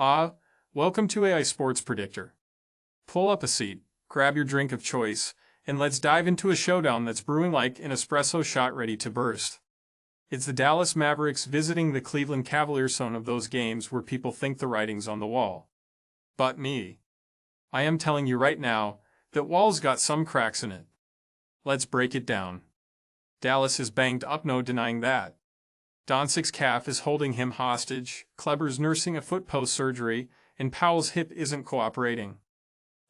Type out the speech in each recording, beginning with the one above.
Ah, welcome to AI Sports Predictor. Pull up a seat, grab your drink of choice, and let's dive into a showdown that's brewing like an espresso shot ready to burst. It's the Dallas Mavericks visiting the Cleveland Cavaliers, one of those games where people think the writing's on the wall. But me. I am telling you right now, that wall's got some cracks in it. Let's break it down. Dallas is banged up, no denying that. Doncic's calf is holding him hostage, Kleber's nursing a foot post surgery, and Powell's hip isn't cooperating.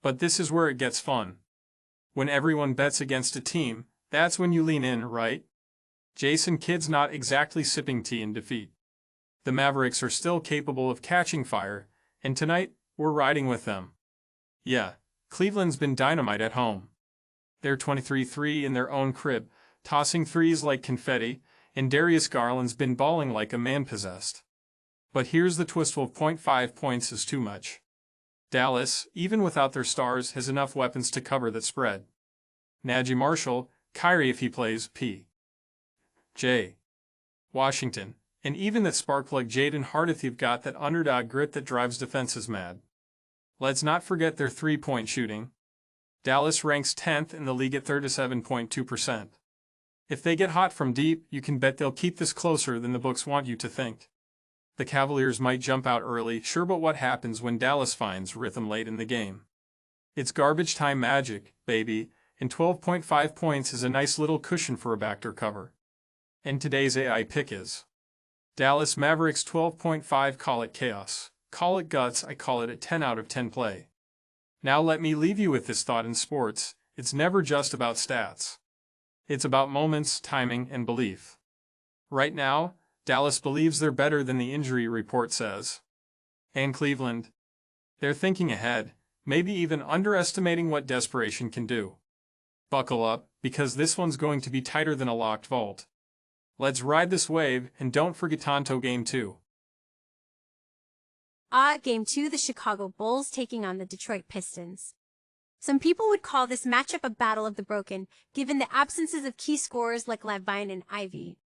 But this is where it gets fun. When everyone bets against a team, that's when you lean in, right? Jason Kidd's not exactly sipping tea in defeat. The Mavericks are still capable of catching fire, and tonight, we're riding with them. Yeah, Cleveland's been dynamite at home. They're 23-3 in their own crib, tossing threes like confetti, and Darius Garland's been balling like a man possessed. But here's the twist: 12.5 points is too much. Dallas, even without their stars, has enough weapons to cover that spread. Najee Marshall, Kyrie if he plays, P.J. Washington, and even that spark like Jaden Hart if you've got that underdog grit that drives defenses mad. Let's not forget their three-point shooting. Dallas ranks 10th in the league at 37.2%. If they get hot from deep, you can bet they'll keep this closer than the books want you to think. The Cavaliers might jump out early, sure, but what happens when Dallas finds rhythm late in the game? It's garbage time magic, baby, and 12.5 points is a nice little cushion for a backdoor cover. And today's AI pick is Dallas Mavericks 12.5. Call it chaos, call it guts, I call it a 10 out of 10 play. Now let me leave you with this thought: in sports, it's never just about stats. It's about moments, timing, and belief. Right now, Dallas believes they're better than the injury report says. And Cleveland? They're thinking ahead, maybe even underestimating what desperation can do. Buckle up, because this one's going to be tighter than a locked vault. Let's ride this wave, and don't forget Tonto Game 2. Game 2, the Chicago Bulls taking on the Detroit Pistons. Some people would call this matchup a battle of the broken, given the absences of key scorers like Lavine and Ivy.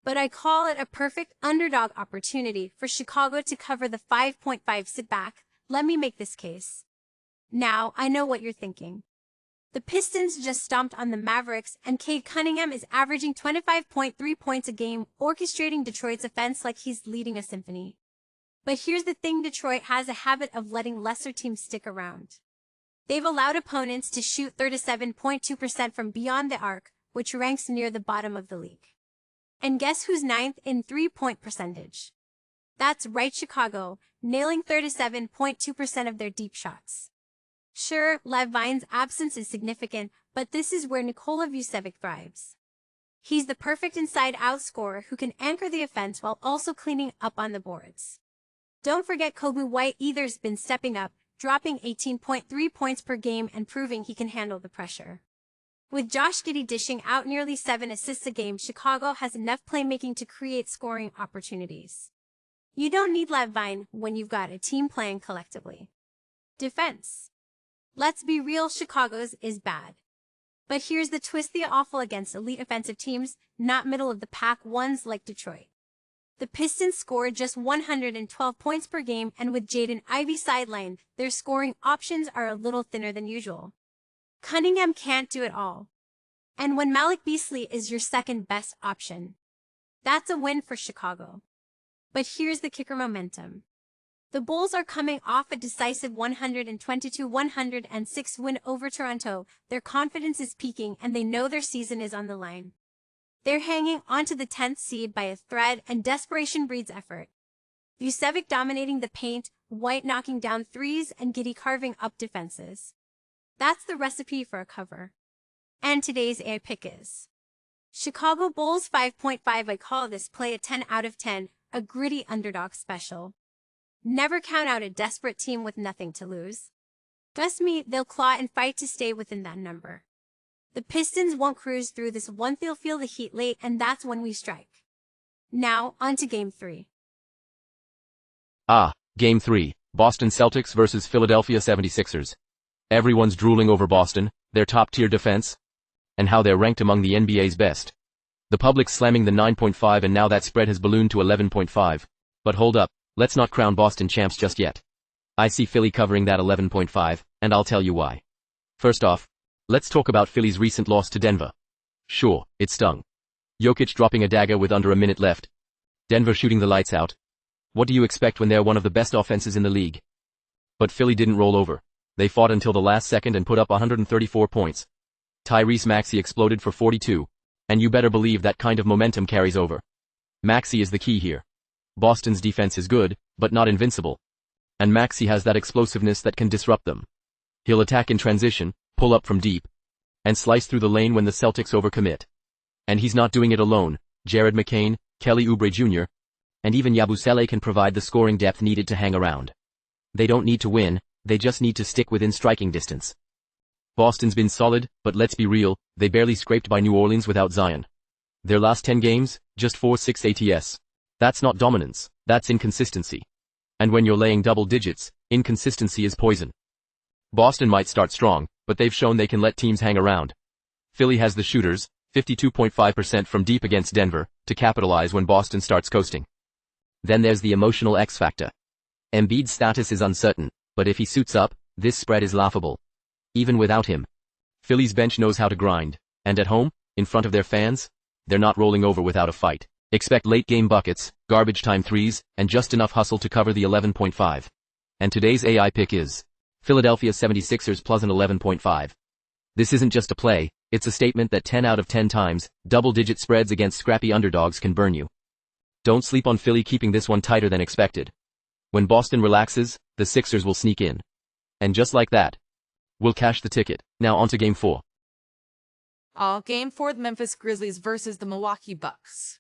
But I call it a perfect underdog opportunity for Chicago to cover the 5.5. Sit back, let me make this case. Now, I know what you're thinking. The Pistons just stomped on the Mavericks, and Cade Cunningham is averaging 25.3 points a game, orchestrating Detroit's offense like he's leading a symphony. But here's the thing: Detroit has a habit of letting lesser teams stick around. They've allowed opponents to shoot 37.2% from beyond the arc, which ranks near the bottom of the league. And guess who's 9th in three-point percentage? That's right, Chicago, nailing 37.2% of their deep shots. Sure, Lavine's absence is significant, but this is where Nikola Vucevic thrives. He's the perfect inside-out scorer who can anchor the offense while also cleaning up on the boards. Don't forget Kobe White either's been stepping up, dropping 18.3 points per game and proving he can handle the pressure. With Josh Giddey dishing out nearly 7 assists a game, Chicago has enough playmaking to create scoring opportunities. You don't need Lavine when you've got a team playing collectively. Defense. Let's be real, Chicago's is bad. But here's the twist: they're awful against elite offensive teams, not middle-of-the-pack ones like Detroit. The Pistons scored just 112 points per game, and with Jaden Ivey sidelined, their scoring options are a little thinner than usual. Cunningham can't do it all. And when Malik Beasley is your second best option, that's a win for Chicago. But here's the kicker: momentum. The Bulls are coming off a decisive 122-106 win over Toronto. Their confidence is peaking, and they know their season is on the line. They're hanging onto the 10th seed by a thread, and desperation breeds effort. Vucevic dominating the paint, White knocking down threes, and Giddey carving up defenses. That's the recipe for a cover. And today's AI pick is Chicago Bulls 5.5. I call this play a 10 out of 10, a gritty underdog special. Never count out a desperate team with nothing to lose. Trust me, they'll claw and fight to stay within that number. The Pistons won't cruise through this one. They'll feel the heat late, and that's when we strike. Now, on to Game 3. Game 3, Boston Celtics versus Philadelphia 76ers. Everyone's drooling over Boston, their top-tier defense, and how they're ranked among the NBA's best. The public's slamming the 9.5, and now that spread has ballooned to 11.5. But hold up, Let's not crown Boston champs just yet. I see Philly covering that 11.5, and I'll tell you why. First off, let's talk about Philly's recent loss to Denver. Sure, it stung. Jokic dropping a dagger with under a minute left. Denver shooting the lights out. What do you expect when they're one of the best offenses in the league? But Philly didn't roll over. They fought until the last second and put up 134 points. Tyrese Maxey exploded for 42. And you better believe that kind of momentum carries over. Maxey is the key here. Boston's defense is good, but not invincible. And Maxey has that explosiveness that can disrupt them. He'll attack in transition, pull up from deep, and slice through the lane when the Celtics overcommit. And he's not doing it alone. Jared McCain, Kelly Oubre Jr., and even Yabusele can provide the scoring depth needed to hang around. They don't need to win, they just need to stick within striking distance. Boston's been solid, but let's be real, they barely scraped by New Orleans without Zion. Their last 10 games, just 4-6 ATS. That's not dominance, that's inconsistency. And when you're laying double digits, inconsistency is poison. Boston might start strong, but they've shown they can let teams hang around. Philly has the shooters, 52.5% from deep against Denver, to capitalize when Boston starts coasting. Then there's the emotional X factor. Embiid's status is uncertain, but if he suits up, this spread is laughable. Even without him. Philly's bench knows how to grind, and at home, in front of their fans, they're not rolling over without a fight. Expect late-game buckets, garbage time threes, and just enough hustle to cover the 11.5. And today's AI pick is Philadelphia 76ers plus an 11.5. This isn't just a play, it's a statement that 10 out of 10 times, double-digit spreads against scrappy underdogs can burn you. Don't sleep on Philly keeping this one tighter than expected. When Boston relaxes, the Sixers will sneak in. And just like that, we'll cash the ticket. Now on to Game 4. Game 4, the Memphis Grizzlies versus the Milwaukee Bucks.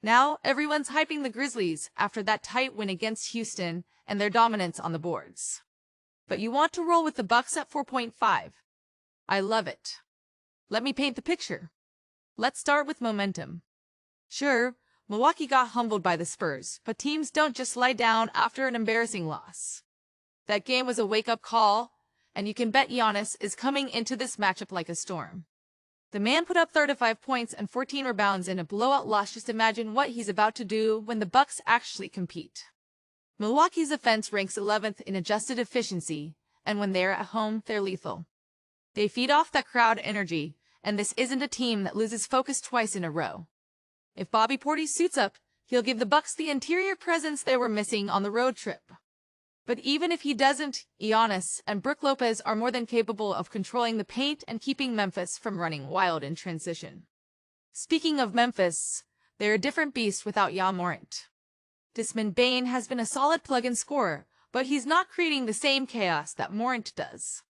Now, everyone's hyping the Grizzlies after that tight win against Houston and their dominance on the boards. But you want to roll with the Bucks at 4.5. I love it. Let me paint the picture. Let's start with momentum. Sure, Milwaukee got humbled by the Spurs, but teams don't just lie down after an embarrassing loss. That game was a wake-up call, and you can bet Giannis is coming into this matchup like a storm. The man put up 35 points and 14 rebounds in a blowout loss. Just imagine what he's about to do when the Bucks actually compete. Milwaukee's offense ranks 11th in adjusted efficiency, and when they're at home, they're lethal. They feed off that crowd energy, and this isn't a team that loses focus twice in a row. If Bobby Portis suits up, he'll give the Bucks the interior presence they were missing on the road trip. But even if he doesn't, Giannis and Brook Lopez are more than capable of controlling the paint and keeping Memphis from running wild in transition. Speaking of Memphis, they're a different beast without Ja Morant. Desmond Bane has been a solid plug-in scorer, but he's not creating the same chaos that Morant does.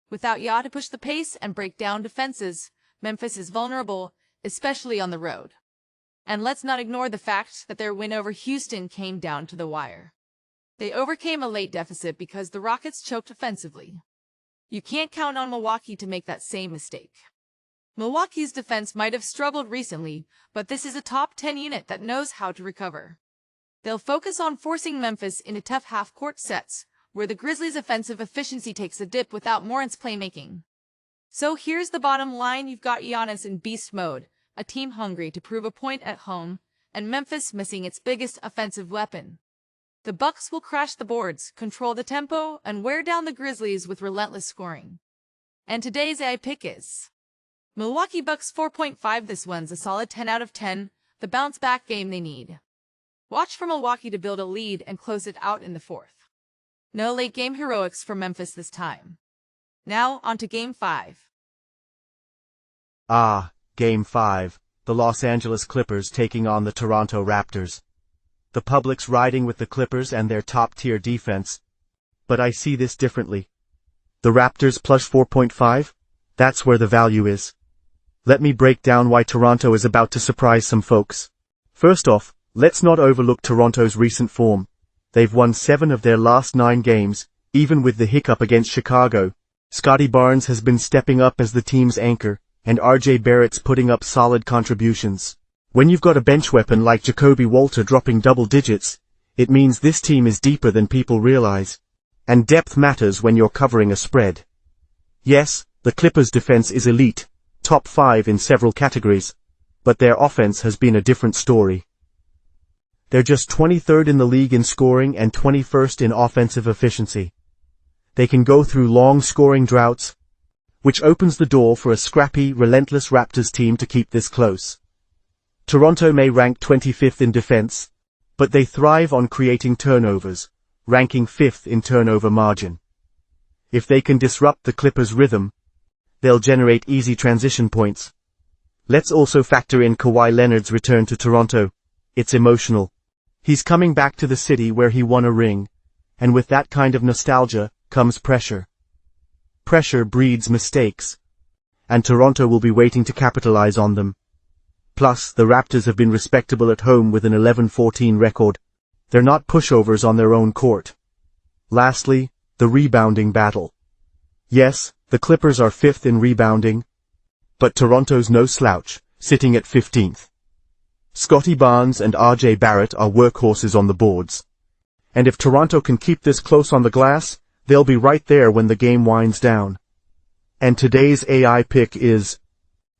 Without Ja to push the pace and break down defenses, Memphis is vulnerable, especially on the road. And let's not ignore the fact that their win over Houston came down to the wire. They overcame a late deficit because the Rockets choked offensively. You can't count on Milwaukee to make that same mistake. Milwaukee's defense might have struggled recently, but this is a top 10 unit that knows how to recover. They'll focus on forcing Memphis into tough half-court sets, where the Grizzlies' offensive efficiency takes a dip without Morant's playmaking. So here's the bottom line: you've got Giannis in beast mode, a team hungry to prove a point at home, and Memphis missing its biggest offensive weapon. The Bucks will crash the boards, control the tempo, and wear down the Grizzlies with relentless scoring. And today's AI pick is Milwaukee Bucks 4.5. This one's a solid 10 out of 10, the bounce-back game they need. Watch for Milwaukee to build a lead and close it out in the fourth. No late-game heroics for Memphis this time. Now, on to Game 5. Game 5, the Los Angeles Clippers taking on the Toronto Raptors. The public's riding with the Clippers and their top-tier defense. But I see this differently. The Raptors plus 4.5? That's where the value is. Let me break down why Toronto is about to surprise some folks. First off, let's not overlook Toronto's recent form. They've won 7 of their last 9 games, even with the hiccup against Chicago. Scotty Barnes has been stepping up as the team's anchor, and RJ Barrett's putting up solid contributions. When you've got a bench weapon like Jacoby Walter dropping double digits, it means this team is deeper than people realize. And depth matters when you're covering a spread. Yes, the Clippers' defense is elite, top 5 in several categories, but their offense has been a different story. They're just 23rd in the league in scoring and 21st in offensive efficiency. They can go through long scoring droughts, which opens the door for a scrappy, relentless Raptors team to keep this close. Toronto may rank 25th in defense, but they thrive on creating turnovers, ranking 5th in turnover margin. If they can disrupt the Clippers' rhythm, they'll generate easy transition points. Let's also factor in Kawhi Leonard's return to Toronto. It's emotional. He's coming back to the city where he won a ring, and with that kind of nostalgia comes pressure. Pressure breeds mistakes, and Toronto will be waiting to capitalize on them. Plus, the Raptors have been respectable at home with an 11-14 record. They're not pushovers on their own court. Lastly, the rebounding battle. Yes, the Clippers are 5th in rebounding, but Toronto's no slouch, sitting at 15th. Scotty Barnes and RJ Barrett are workhorses on the boards. And if Toronto can keep this close on the glass, they'll be right there when the game winds down. And today's AI pick is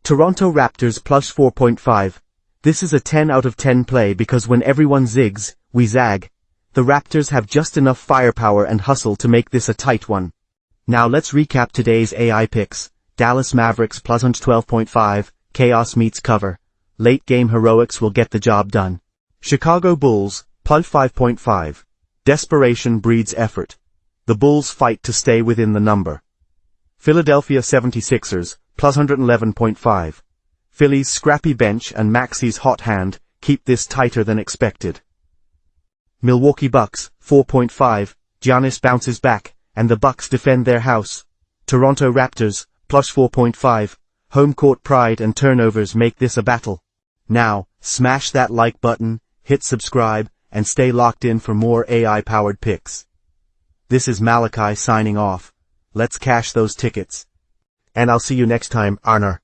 Toronto Raptors plus 4.5. This is a 10 out of 10 play because when everyone zigs, we zag. The Raptors have just enough firepower and hustle to make this a tight one. Now let's recap today's AI picks. Dallas Mavericks plus 12.5, chaos meets cover. Late game heroics will get the job done. Chicago Bulls, plus 5.5. Desperation breeds effort. The Bulls fight to stay within the number. Philadelphia 76ers, plus 111.5. Philly's scrappy bench and Maxi's hot hand keep this tighter than expected. Milwaukee Bucks, 4.5. Giannis bounces back, and the Bucks defend their house. Toronto Raptors, plus 4.5. Home court pride and turnovers make this a battle. Now, smash that like button, hit subscribe, and stay locked in for more AI-powered picks. This is Malachi signing off. Let's cash those tickets. And I'll see you next time, Arnar.